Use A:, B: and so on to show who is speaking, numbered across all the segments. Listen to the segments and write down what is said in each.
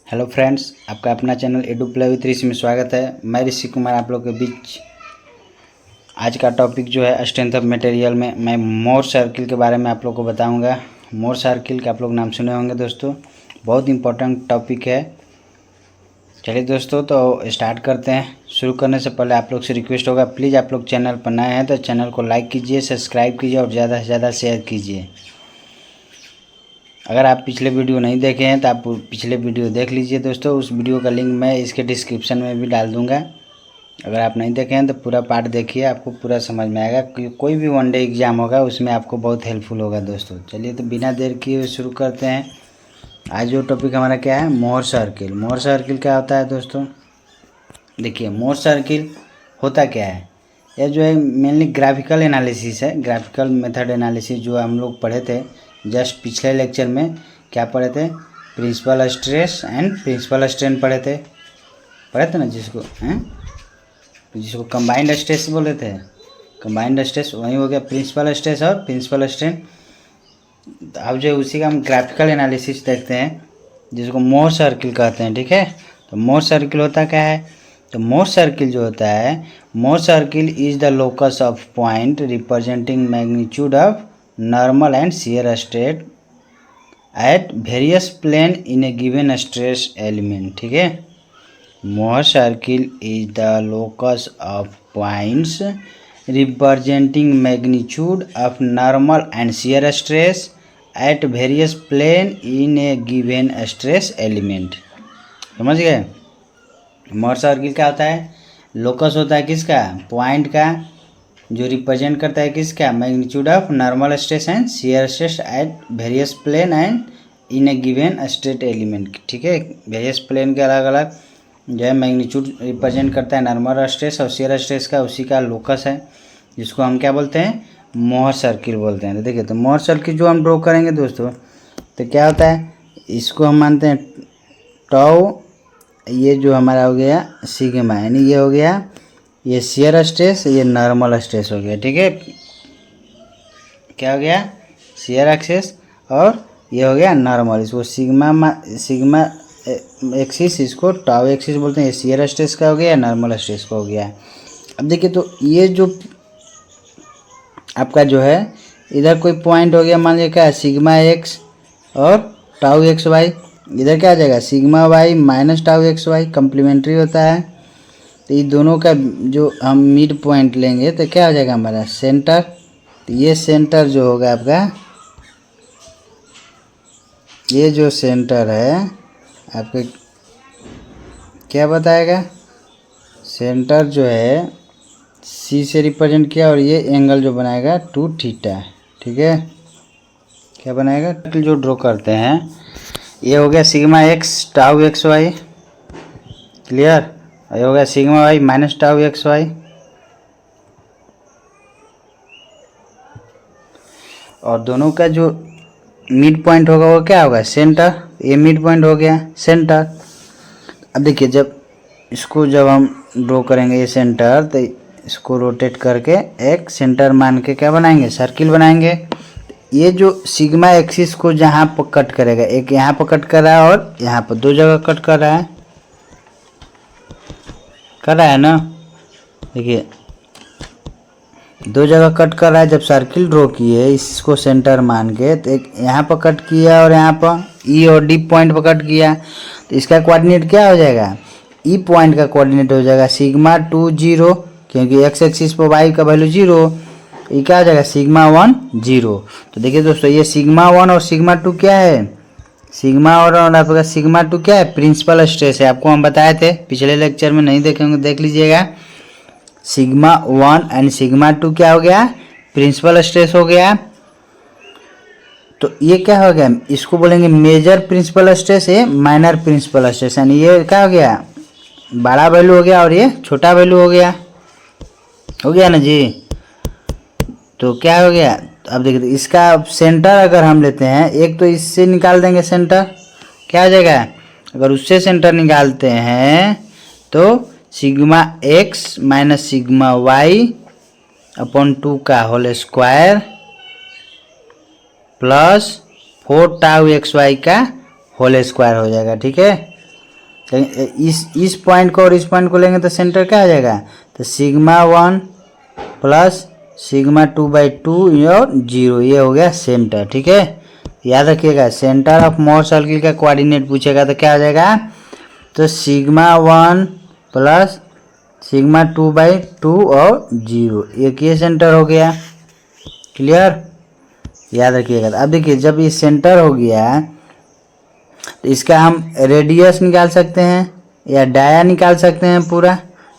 A: Hello friends, आपका अपना channel edu play with ऋषि में स्वागत है। मैं ऋषि कुमार आप लोग के बीच आज का टॉपिक जो है स्ट्रेंथ ऑफ मटेरियल में मैं मोर सर्किल के बारे में आप लोग को बताऊंगा। मोर सर्किल का आप लोग नाम सुने होंगे दोस्तों, बहुत इंपॉर्टेंट टॉपिक है। चलिए दोस्तों, तो स्टार्ट करते हैं। शुरू करने से पहले आप लोग से रिक्वेस्ट होगा, प्लीज़ आप लोग चैनल पर नए हैं तो चैनल को लाइक कीजिए, सब्सक्राइब कीजिए और ज़्यादा से ज़्यादा शेयर कीजिए। अगर आप पिछले वीडियो नहीं देखे हैं तो आप पिछले वीडियो देख लीजिए दोस्तों। उस वीडियो का लिंक मैं इसके डिस्क्रिप्शन में भी डाल दूंगा। अगर आप नहीं देखे हैं तो पूरा पार्ट देखिए, आपको पूरा समझ में आएगा। कोई भी वनडे एग्ज़ाम होगा उसमें आपको बहुत हेल्पफुल होगा दोस्तों। चलिए तो बिना देर किए शुरू करते हैं। आज जो टॉपिक हमारा क्या है, मोर सर्किल। मोर सर्किल क्या होता है दोस्तों? देखिए, मोर सर्किल होता क्या है, यह जो है मेनली ग्राफिकल एनालिसिस है। ग्राफिकल मेथड एनालिसिस जो हम लोग पढ़े थे जस्ट पिछले लेक्चर में। क्या पढ़े थे? Principal stress and principal strain पढ़े थे ना, जिसको कंबाइंड स्ट्रेस बोले थे। कंबाइंड स्ट्रेस वही हो गया प्रिंसिपल स्ट्रेस और प्रिंसिपल स्ट्रेन। अब जो है उसी का हम ग्राफिकल एनालिसिस देखते हैं, जिसको मोर सर्किल कहते हैं। ठीक है, तो मोर सर्किल होता क्या है? तो मोर सर्किल जो होता है, Mohr circle is the locus of point representing magnitude of normal and shear state at various plane in a given stress element। ठीक है, Mohr circle is the locus of points representing magnitude of normal and shear stress at various plane in a given stress element। समझ गए? मोर circle क्या होता है? Locus होता है किसका? पॉइंट का, जो रिप्रेजेंट करता है किसका? Magnitude of normal stress and shear stress at various plane and in a given state element. ठीक है, वेरियस प्लेन के अलग अलग जो है मैग्नीट्यूड रिप्रेजेंट करता है नॉर्मल स्ट्रेस और शियर स्ट्रेस का, उसी का लोकस है, जिसको हम क्या बोलते हैं? मोर सर्किल बोलते हैं। तो देखिए, तो मोर सर्किल जो हम ड्रॉ करेंगे दोस्तों, तो क्या होता है, इसको हम मानते हैं टाउ। ये जो हमारा हो गया सिग्मा, यानी ये हो गया ये शियर स्ट्रेस, ये नॉर्मल स्ट्रेस हो गया। ठीक है, क्या हो गया? शियर एक्सिस और ये हो गया नॉर्मल। इसको सिग्मा एक्सिस, इसको टाउ एक्सिस बोलते हैं। ये शियर स्ट्रेस का हो गया, नॉर्मल स्ट्रेस का हो गया। अब देखिए, तो ये जो आपका जो है इधर कोई पॉइंट हो गया, मान लीजिए क्या है, सिग्मा एक्स और टाउ एक्स वाई। इधर क्या आ जाएगा? Sigma y minus tau x y, complementary होता है। तो ये दोनों का जो हम मिड पॉइंट लेंगे तो क्या हो जाएगा हमारा? सेंटर। तो ये सेंटर जो होगा आपका, ये जो सेंटर है आपके क्या बताएगा? सेंटर जो है सी से रिप्रेजेंट किया और ये एंगल जो बनाएगा 2 थीटा। ठीक है, क्या बनाएगा? जो ड्रॉ करते हैं, ये हो गया sigma x tau x y, clear. ये हो गया sigma y minus tau x y, और दोनों का जो मिड पॉइंट होगा वो क्या होगा? सेंटर। ये मिड पॉइंट हो गया सेंटर। अब देखिए, जब हम ड्रॉ करेंगे ये सेंटर, तो इसको रोटेट करके एक सेंटर मान के क्या बनाएंगे? सर्किल बनाएंगे। ये जो सिग्मा एक्सिस को जहाँ पर कट करेगा, एक यहाँ पर कट कर रहा है और यहाँ पर, दो जगह कट कर रहा है ना। देखिए, दो जगह कट कर रहा है। जब सर्किल ड्रॉ किए इसको सेंटर मान के, तो एक यहाँ पर कट किया और यहाँ पर ई और डी पॉइंट पर कट किया, तो इसका कोऑर्डिनेट क्या हो जाएगा? ई पॉइंट का कोऑर्डिनेट हो जाएगा सिग्मा 2 0, क्योंकि एक्स एक्सिस पर वाई का वैल्यू 0। ये क्या हो जाएगा? सिग्मा 1 0। तो देखिए दोस्तों, ये सिग्मा 1 और सिग्मा 2 क्या है? सिग्मा और आपका सिग्मा 2 क्या है? प्रिंसिपल स्ट्रेस है। आपको हम बताए थे पिछले लेक्चर में, नहीं देखेंगे देख लीजिएगा। सिग्मा 1 एंड सिग्मा 2 क्या हो गया? प्रिंसिपल स्ट्रेस हो गया। तो ये क्या हो गया? इसको बोलेंगे मेजर प्रिंसिपल स्ट्रेस, है माइनर प्रिंसिपल स्ट्रेस। यानी ये क्या हो गया? बड़ा वैल्यू हो गया और ये छोटा वैल्यू हो गया ना जी। तो क्या हो गया? अब देखिए, इसका सेंटर अगर हम लेते हैं, एक तो इससे निकाल देंगे सेंटर, क्या हो जाएगा? अगर उससे सेंटर निकालते हैं तो sigma x minus sigma y upon 2 का whole square plus 4 tau x y का होल स्क्वायर हो जाएगा। ठीक है, इस पॉइंट को और इस पॉइंट को लेंगे तो सेंटर क्या आ जाएगा, तो सिग्मा 1 प्लस सिग्मा 2/2 और 0, ये हो गया सेंटर। ठीक है, याद रखिएगा सेंटर ऑफ मोर सर्किल का कोऑर्डिनेट पूछेगा तो क्या हो जाएगा, तो सिग्मा 1 प्लस सिग्मा 2/2 और 0, एक ये सेंटर हो गया। क्लियर, याद रखिएगा। अब देखिए जब ये सेंटर हो गया तो इसका हम रेडियस निकाल सकते हैं या डाया निकाल सकते हैं पूरा।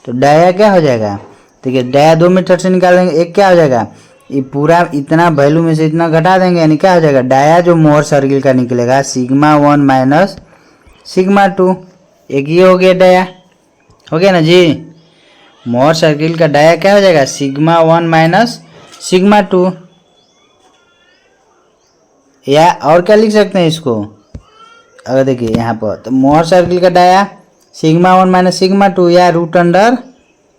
A: तो डाया क्या हो जाएगा, ठीक है, डाया 2 मेथड से निकालेंगे। एक क्या हो जाएगा, ये पूरा इतना वैल्यू में से इतना घटा देंगे, यानी क्या हो जाएगा, डाया जो मोर सर्किल का निकलेगा सिग्मा 1 माइनस सिग्मा 2, एक ये हो गया डाया, हो गया ना जी। मोर सर्किल का डाया क्या हो जाएगा, सिग्मा 1 माइनस सिग्मा 2। या और क्या लिख सकते हैं इसको, अगर देखिए यहाँ पर, तो मोर सर्किल का डाया सिग्मा 1 माइनस सिग्मा 2 या root under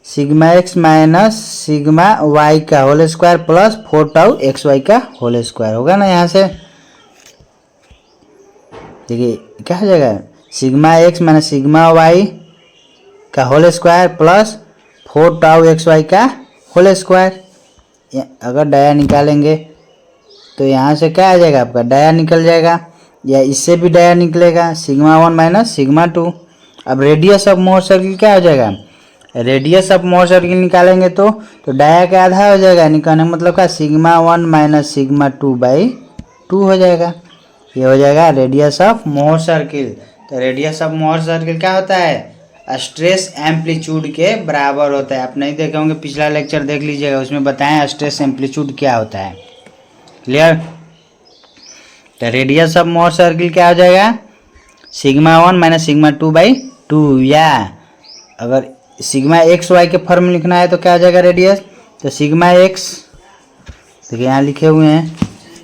A: sigma x minus sigma y का whole square plus 4 tau xy का होल स्क्वायर होगा ना। यहाँ से देखिए क्या हो जाएगा, sigma x minus sigma y का whole square plus 4 tau xy का होल स्क्वायर। अगर डाया निकालेंगे तो यहाँ से क्या आ जाएगा, आपका डाया निकल जाएगा, या इससे भी डाया निकलेगा सिग्मा 1 माइनस सिग्मा 2। अब रेडियस ऑफ मोर सर्किल क्या हो जाएगा, रेडियस ऑफ मोर सर्किल निकालेंगे तो डाया का आधा हो जाएगा, निकालने का मतलब क्या, सिग्मा 1 माइनस सिग्मा 2/2 हो जाएगा। ये हो जाएगा रेडियस ऑफ मोर सर्किल। तो रेडियस ऑफ मोर सर्किल क्या होता है, स्ट्रेस एम्पलीट्यूड के बराबर होता है। आप नहीं देखे होंगे, पिछला लेक्चर देख लीजिएगा, उसमें बताएं स्ट्रेस एम्पलीट्यूड क्या होता है। क्लियर, तो रेडियस ऑफ मोर सर्किल क्या हो जाएगा, सिग्मा 1 माइनस सिग्मा 2/2, या अगर सिग्मा एक्स वाई के फॉर्म लिखना है तो क्या हो जाएगा रेडियस, तो सिग्मा एक्स, देखिए यहाँ लिखे हुए हैं,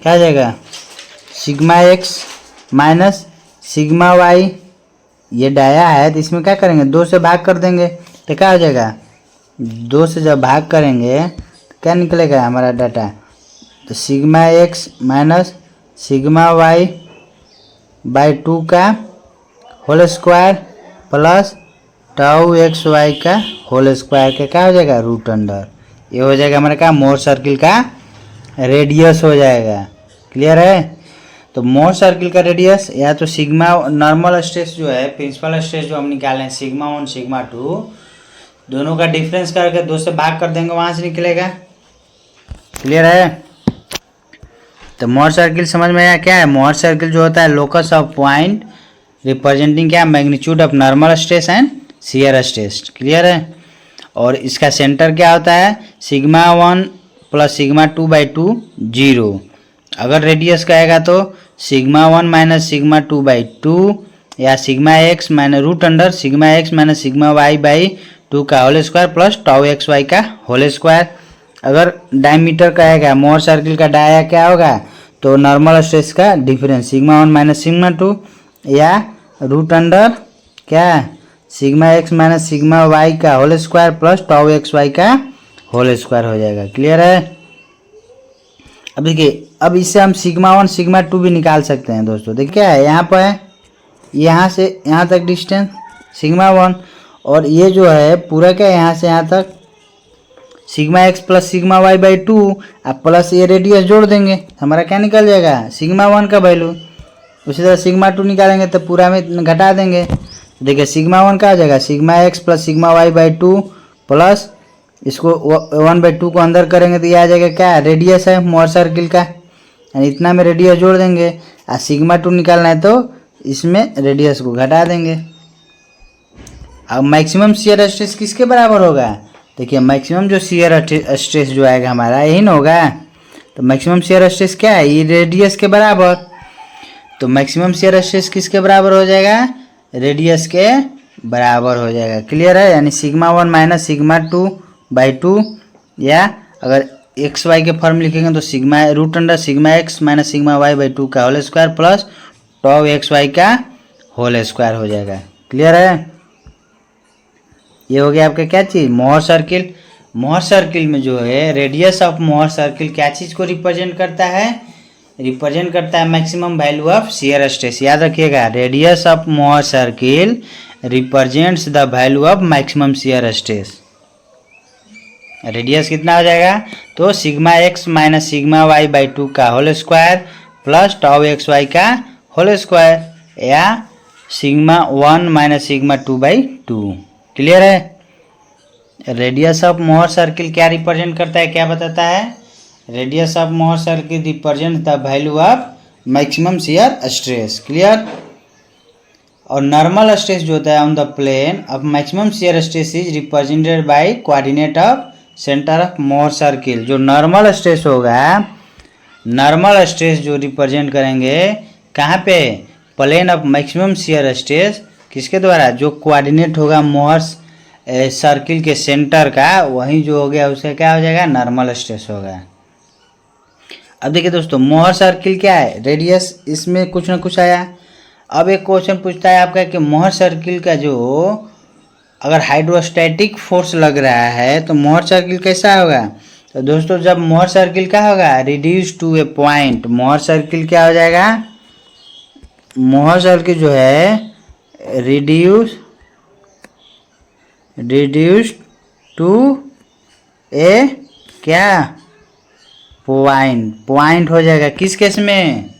A: क्या हो जाएगा sigma x minus sigma y. ये डाया है तो इसमें क्या करेंगे, 2 से भाग कर देंगे तो क्या हो जाएगा, 2 से जब भाग करेंगे तो क्या निकलेगा हमारा डाटा, तो sigma x minus sigma y by 2 का whole square plus tau x y का होल स्क्वायर का क्या हो जाएगा, रूट अंडर। ये हो जाएगा हमारे का मोर सर्किल का रेडियस हो जाएगा। क्लियर है, तो मोर सर्किल का रेडियस या तो सिग्मा नॉर्मल स्ट्रेस जो है, प्रिंसिपल स्ट्रेस जो हम निकालें सिग्मा 1 सिग्मा 2, दोनों का डिफरेंस करके 2 से भाग कर देंगे, वहाँ से निकलेगा। क्लियर है, तो मोर सर्किल समझ में आया क्या है। मोर सर्किल जो होता है लोकस ऑफ पॉइंट रिप्रेजेंटिंग क्या, magnitude of normal stress and shear stress. Clear है, और इसका सेंटर क्या होता है, सिग्मा 1 प्लस सिग्मा 2/2 0। अगर रेडियस कहेगा तो सिग्मा 1 माइनस सिग्मा 2/2 या sigma x minus root under sigma x minus sigma y by 2 का whole square plus tau x y का होल स्क्वायर। अगर डायमीटर कहेगा, मोर सर्किल का डाया क्या होगा, तो नॉर्मल स्ट्रेस का डिफरेंस सिग्मा 1 माइनस सिग्मा 2 या रूट अंडर क्या sigma x minus sigma y का whole square plus tau x y का होल स्क्वायर हो जाएगा। क्लियर है, अब देखिए, अब इससे हम सिग्मा 1 सिग्मा 2 भी निकाल सकते हैं दोस्तों। देखिए क्या है, यहाँ पर है, यहाँ से यहाँ तक डिस्टेंस सिग्मा 1, और ये जो है पूरा क्या, यहाँ से यहाँ तक sigma x plus sigma y by 2, अब प्लस ये रेडियस जोड़ देंगे, हमारा क्या निकल जाएगा, सिग्मा 1 का वैल्यू। उसी तरह सिग्मा 2 निकालेंगे तो पूरा में घटा देंगे, देखिए सिग्मा 1 का आ जाएगा sigma x plus sigma y by 2 plus इसको 1/2 को अंदर करेंगे तो ये आ जाएगा क्या, रेडियस है मोर सर्किल का, यानी इतना में रेडियस जोड़ देंगे। और सिग्मा 2 निकालना है तो इसमें रेडियस को घटा देंगे। अब मैक्सिमम शियर स्ट्रेस किसके बराबर होगा, देखिए मैक्सिमम जो शियर स्ट्रेस जो आएगा हमारा यही ना होगा, तो मैक्सिमम शियर स्ट्रेस क्या है, ये रेडियस के बराबर। तो मैक्सिमम शियर स्ट्रेस किसके बराबर हो जाएगा, रेडियस के बराबर हो जाएगा। क्लियर है, यानी सिग्मा 1 माइनस सिग्मा 2/2, या अगर एक्स वाई के फॉर्म लिखेंगे तो sigma root under sigma x minus sigma y by 2 का whole square plus tau x y का होल स्क्वायर हो जाएगा। क्लियर है, ये हो गया आपका क्या चीज़, मोर सर्किल। मोर सर्किल में जो है रेडियस ऑफ मोर सर्किल क्या चीज़ को रिप्रेजेंट करता है, रिप्रेजेंट करता है maximum value of shear stress. याद रखिएगा, radius of Mohr circle represents the value of maximum shear stress. Radius कितना हो जाएगा, तो sigma x minus sigma y by 2 का whole square plus tau x y का होल स्क्वायर, या sigma 1 minus sigma 2 by 2। Clear है। Radius of Mohr circle क्या represent करता है, क्या बताता है, radius of Mohr circle represent the value of maximum shear stress. Clear. और नॉर्मल स्ट्रेस जो होता है on the plane of maximum shear stress is represented by coordinate of centre of Mohr circle. जो नॉर्मल स्ट्रेस होगा, normal stress जो represent करेंगे कहाँ पे, plane of maximum shear stress, किसके द्वारा, जो कोऑर्डिनेट होगा मोहर सर्किल के सेंटर का, वही जो हो गया उसका क्या हो जाएगा, नॉर्मल स्ट्रेस होगा। अब देखिए दोस्तों, मोहर सर्किल क्या है, रेडियस, इसमें कुछ ना कुछ आया। अब एक क्वेश्चन पूछता है आपका कि मोहर सर्किल का जो अगर हाइड्रोस्टैटिक फोर्स लग रहा है तो मोहर सर्किल कैसा होगा। तो दोस्तों जब मोहर सर्किल क्या होगा, reduce to a point, Mohr circle क्या हो जाएगा, मोहर सर्किल जो है रिड्यूस टू ए क्या, पॉइंट हो जाएगा। किस केस में,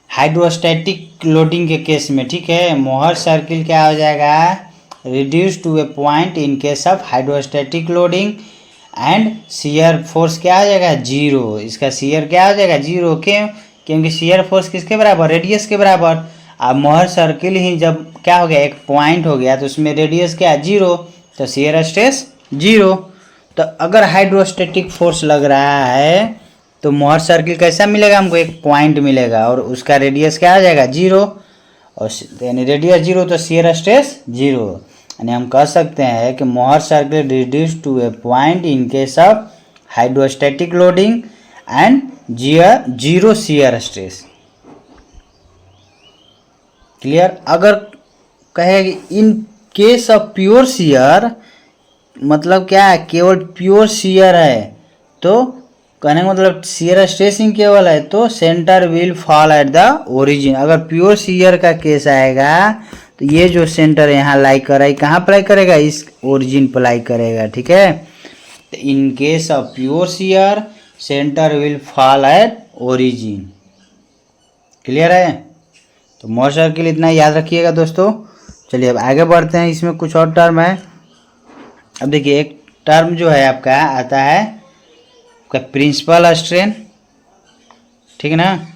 A: हाइड्रोस्टैटिक लोडिंग के केस में। ठीक है, मोहर सर्किल क्या हो जाएगा, reduce to a point in case of hydrostatic loading and shear force क्या हो जाएगा, जीरो। इसका शियर क्या हो जाएगा, जीरो। क्यों, क्योंकि शियर फोर्स किसके बराबर, रेडियस के बराबर। अब मोहर सर्किल ही जब क्या हो गया, एक पॉइंट हो गया, तो उसमें रेडियस क्या, जीरो, तो शियर स्ट्रेस जीरो। तो अगर हाइड्रोस्टैटिक फोर्स लग रहा है तो मोहर सर्किल कैसा मिलेगा हमको, एक पॉइंट मिलेगा और उसका रेडियस क्या आ जाएगा, जीरो, और यानी रेडियस जीरो तो शियर स्ट्रेस जीरो। यानी हम कह सकते हैं कि Mohr circle reduce to a point in case of hydrostatic loading and zero shear stress. Clear. अगर कहे in case of pure shear, मतलब क्या है, केवल प्योर शियर है, तो कहने का मतलब शियर स्ट्रेसिंग केवल है, तो centre will fall at the origin. अगर प्योर शियर का केस आएगा तो ये जो सेंटर यहाँ लाई कर रहा है, कहाँ अप्लाई करेगा, इस ओरिजिन पर लाई करेगा। ठीक है, तो इन case of pure shear centre will fall at origin. Clear है। तो मोहर सर्किल इतना याद रखिएगा दोस्तों। चलिए अब आगे बढ़ते हैं, इसमें कुछ और टर्म है। अब देखिए, एक टर्म जो है आपका आता है आपका प्रिंसिपल स्ट्रेन, ठीक है ना,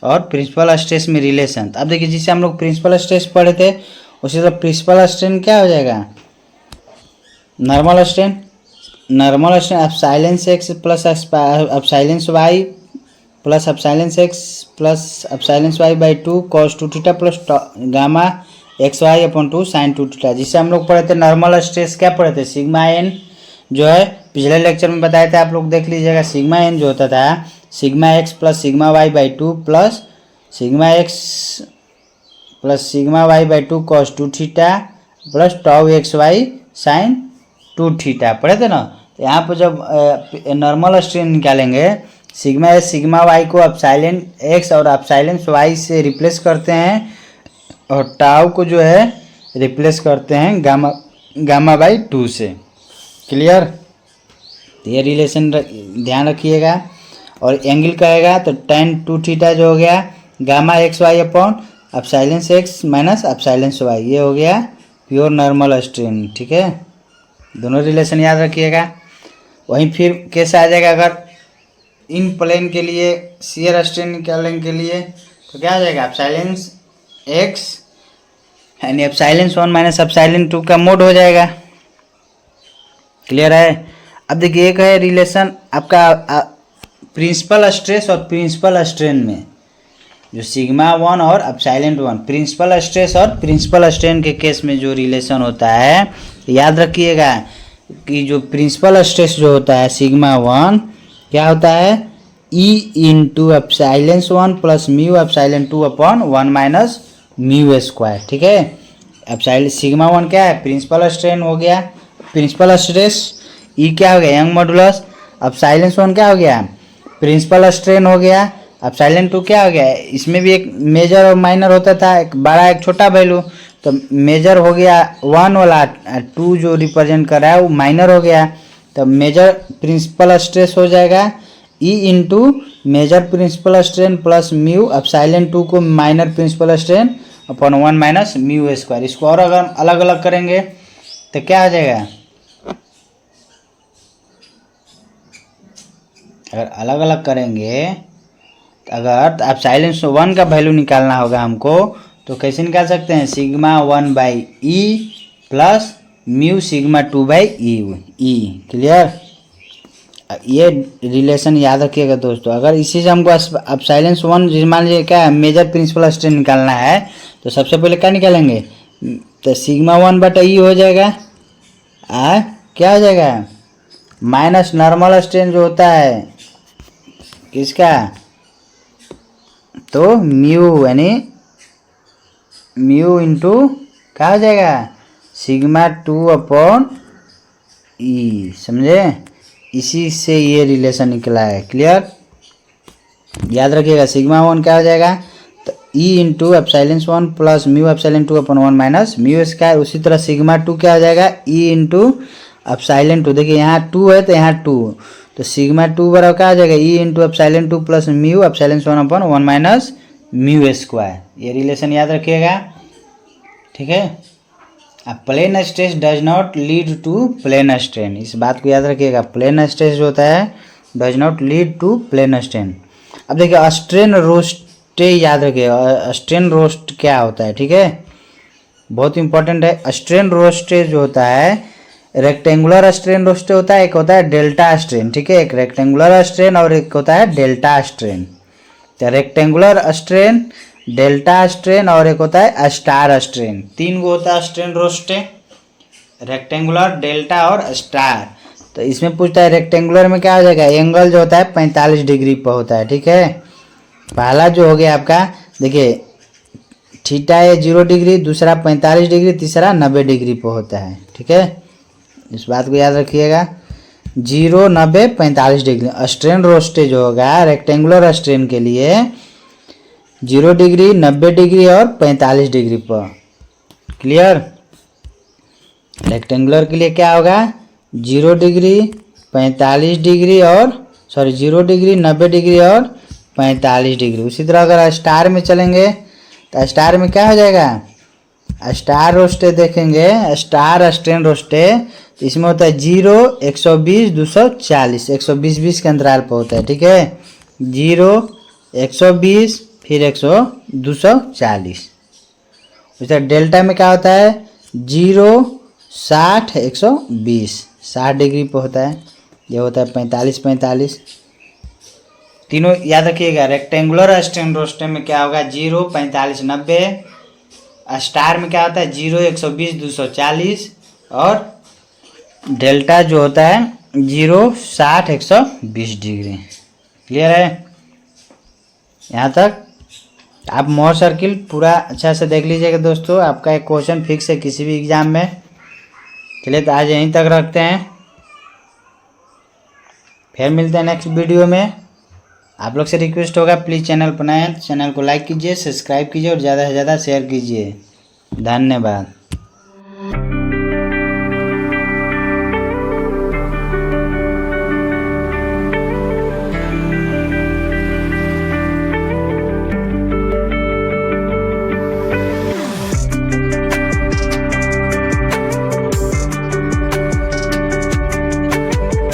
A: और प्रिंसिपल स्ट्रेस में रिलेशन। अब देखिए, जिसे हम लोग प्रिंसिपल स्ट्रेस पढ़े थे, उसी तरह प्रिंसिपल स्ट्रेन क्या हो जाएगा, normal strain. Normal strain epsilon x plus epsilon y plus epsilon x plus epsilon y by 2 cos 2 theta plus gamma x y upon 2 sin 2 theta. जिसे हम लोग पढ़े थे नॉर्मल स्ट्रेस, क्या पढ़े थे, सिग्मा एन जो है पिछले लेक्चर में बताए थे, आप लोग देख लीजिएगा। सिग्मा एन जो होता था sigma x plus sigma y by 2 plus sigma x plus sigma y by 2 cos 2 theta plus tau x y sine 2 theta पढ़े थे ना। तो यहाँ पर जब नॉर्मल स्ट्रेन निकालेंगे, सिग्मा एस सिग्मा वाई को एप्सिलॉन एक्स और एप्सिलॉन वाई से रिप्लेस करते हैं, और टाउ को जो है रिप्लेस करते हैं गामा बाई 2 से। क्लियर। तो ये रिलेशन ध्यान रखिएगा। और एंगल कहेगा तो tan 2 थीटा जो हो गया gamma x y upon epsilon x minus epsilon y, ये हो गया प्योर नॉर्मल स्ट्रेन। ठीक है, दोनों रिलेशन याद रखिएगा। वहीं फिर कैसा आ जाएगा, अगर इन प्लेन के लिए शियर स्ट्रेन निकालने के लिए तो क्या आ जाएगा, एप्सिलॉन एक्स यानी एप्सिलॉन 1 माइनस एप्सिलॉन 2 का मोड हो जाएगा। क्लियर है। अब देखिए, एक है रिलेशन आपका प्रिंसिपल स्ट्रेस और प्रिंसिपल स्ट्रेन में, जो सिग्मा 1 और एप्सिलॉन 1, प्रिंसिपल स्ट्रेस और प्रिंसिपल स्ट्रेन के केस में जो रिलेशन होता है, याद रखिएगा कि जो प्रिंसिपल स्ट्रेस जो होता है सिग्मा 1 क्या होता है, ई into epsilon 1 plus mu epsilon 2 upon 1 minus mu square. ठीक है, एप्सिलॉन सिग्मा 1 क्या है, प्रिंसिपल स्ट्रेन हो गया, प्रिंसिपल स्ट्रेस। ई क्या हो गया, यंग मॉडुलस। एप्सिलॉन 1 क्या हो गया, प्रिंसिपल स्ट्रेन हो गया। अब साइलेंट टू क्या हो गया, इसमें भी एक मेजर और माइनर होता था, एक बड़ा एक छोटा वैल्यू। तो मेजर हो गया 1 वाला, 2 जो रिप्रेजेंट कर रहा है वो माइनर हो गया। तो मेजर प्रिंसिपल स्ट्रेस हो जाएगा E into major principal strain plus mu. अब साइलेंट टू को minor principal strain upon 1 minus mu square. इसको और अगर अलग अलग करेंगे तो क्या आ जाएगा, अगर अलग अलग करेंगे अगर आप साइलेंस 1 का वैल्यू निकालना होगा हमको, तो कैसे निकाल सकते हैं, sigma 1 by E plus mu sigma 2 by E. Clear, ये रिलेशन याद रखिएगा दोस्तों। अगर इसी से हमको अब साइलेंस 1 मान लीजिए क्या मेजर प्रिंसिपल स्ट्रेन निकालना है, तो सबसे पहले क्या निकालेंगे, तो सिग्मा 1 बटा ई हो जाएगा, क्या हो जाएगा, माइनस नॉर्मल स्ट्रेन जो होता है किसका, तो म्यू, यानी म्यू इंटू क्या हो जाएगा, सिग्मा 2 अपॉन ई। समझे, इसी से ये रिलेशन निकला है। क्लियर, याद रखिएगा सिग्मा 1 क्या हो जाएगा, तो ई into epsilon 1 plus mu epsilon 2 upon 1 minus mu square. उसी तरह सिग्मा 2 क्या हो जाएगा, ई इंटू एप्सिलॉन 2। देखिए यहाँ 2 है तो यहाँ 2, तो सिग्मा 2 बराबर क्या हो जाएगा, E into epsilon 2 plus mu epsilon 1 upon 1 minus mu square. ये रिलेशन याद रखिएगा, ठीक है। अब plane stress does not lead to plane strain, इस बात को याद रखिएगा। प्लेन स्ट्रेस जो होता है does not lead to plane strain. अब देखिए स्ट्रेन रोस्टे याद रखिएगा, स्ट्रेन रोस्ट क्या होता है, ठीक है, बहुत इंपॉर्टेंट है। स्ट्रेन रोस्टे जो होता है, रेक्टेंगुलर स्ट्रेन रोस्टे होता है, एक होता है डेल्टा स्ट्रेन, ठीक है, एक रेक्टेंगुलर स्ट्रेन और एक होता है डेल्टा स्ट्रेन। तो रेक्टेंगुलर स्ट्रेन, डेल्टा स्ट्रेन और एक होता है स्टार स्ट्रेन। 3 गो होता है स्ट्रेन रोस्टे, रेक्टेंगुलर, डेल्टा और स्टार। तो इसमें पूछता है रेक्टेंगुलर में क्या हो जाएगा, एंगल जो होता है 45 डिग्री पर होता है, ठीक है। पहला जो हो गया आपका, देखिए थीटा है 0 डिग्री, दूसरा 45 डिग्री, तीसरा 90 डिग्री पर होता है, ठीक है। इस बात को याद रखिएगा, 0, 90, 45 डिग्री। स्ट्रेन रोस्टे जो होगा रेक्टेंगुलर स्ट्रेन के लिए 0 डिग्री, 90 डिग्री और 45 डिग्री पर। क्लियर, रेक्टेंगुलर के लिए क्या होगा, 0 डिग्री, 45 डिग्री और 0 डिग्री, 90 डिग्री और 45 डिग्री। उसी तरह अगर स्टार में चलेंगे तो स्टार में क्या हो जाएगा, स्टार रोस्टे देखेंगे, स्टार स्ट्रेन रोस्टे, इसमें होता है 0, 120, 240, 120 20 के अंतराल पर होता है, ठीक है। 0, 120 फिर 100, 240। उसी तरह डेल्टा में क्या होता है, 0, 60, 120, 60 डिग्री पर होता है। ये होता है 45 45। तीनों याद रखिएगा, रेक्टेंगुलर स्ट्रेन रोस्टे में क्या होगा, 0, 45, 90। स्टार में क्या होता है, 0, 120, 240 और डेल्टा जो होता है 0, 60, 120 डिग्री। क्लियर है, यहाँ तक आप मोर सर्किल पूरा अच्छा से देख लीजिएगा दोस्तों। आपका एक क्वेश्चन फिक्स है किसी भी एग्जाम में। चलिए तो आज यहीं तक रखते हैं, फिर मिलते हैं नेक्स्ट वीडियो में। आप लोग से रिक्वेस्ट होगा प्लीज़ चैनल पर नए हैं तो चैनल को लाइक कीजिए, सब्सक्राइब कीजिए और ज़्यादा से ज़्यादा शेयर कीजिए। धन्यवाद।